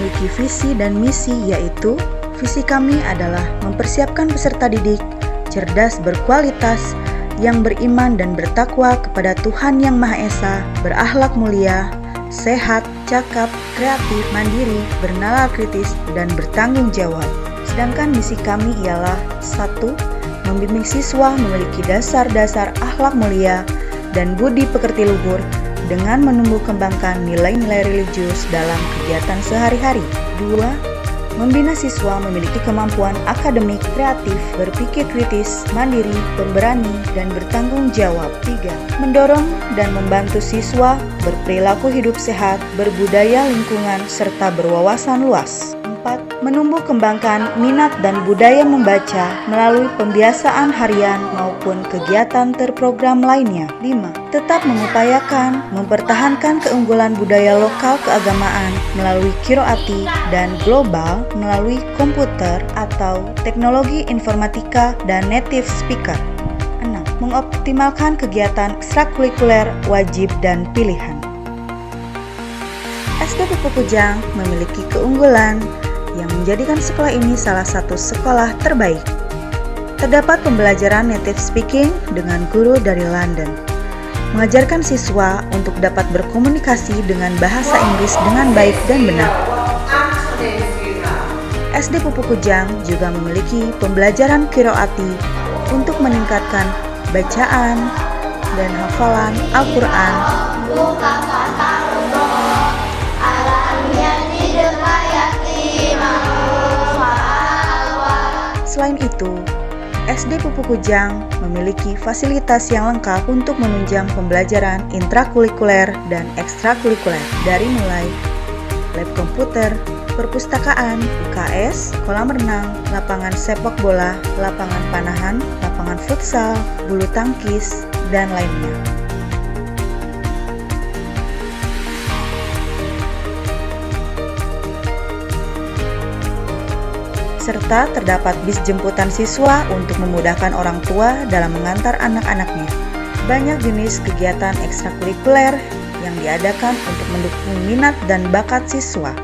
memiliki visi dan misi, yaitu visi kami adalah mempersiapkan peserta didik cerdas, berkualitas, yang beriman dan bertakwa kepada Tuhan Yang Maha Esa, berakhlak mulia, sehat, cakap, kreatif, mandiri, bernalar kritis, dan bertanggung jawab. Sedangkan misi kami ialah 1. Membimbing siswa memiliki dasar-dasar akhlak mulia dan budi pekerti luhur dengan menumbuh kembangkan nilai-nilai religius dalam kegiatan sehari-hari. 2. Membina siswa memiliki kemampuan akademik, kreatif, berpikir kritis, mandiri, pemberani, dan bertanggung jawab. 3. Mendorong dan membantu siswa berperilaku hidup sehat, berbudaya lingkungan, serta berwawasan luas. 4. Menumbuh kembangkan minat dan budaya membaca melalui pembiasaan harian maupun kegiatan terprogram lainnya. 5. Tetap mengupayakan mempertahankan keunggulan budaya lokal keagamaan melalui Qiroati dan global melalui komputer atau teknologi informatika dan native speaker. 6. Mengoptimalkan kegiatan ekstrakurikuler wajib dan pilihan. SD Pupuk Kujang memiliki keunggulan yang menjadikan sekolah ini salah satu sekolah terbaik. Terdapat pembelajaran native speaking dengan guru dari London, mengajarkan siswa untuk dapat berkomunikasi dengan bahasa Inggris dengan baik dan benar. SD Pupuk Kujang juga memiliki pembelajaran Qiroati untuk meningkatkan bacaan dan hafalan Al-Quran. Selain itu, SD Pupuk Kujang memiliki fasilitas yang lengkap untuk menunjang pembelajaran intrakurikuler dan ekstrakurikuler, dari mulai lab komputer, perpustakaan, UKS, kolam renang, lapangan sepak bola, lapangan panahan, lapangan futsal, bulu tangkis, dan lainnya. Serta terdapat bis jemputan siswa untuk memudahkan orang tua dalam mengantar anak-anaknya. Banyak jenis kegiatan ekstrakurikuler yang diadakan untuk mendukung minat dan bakat siswa.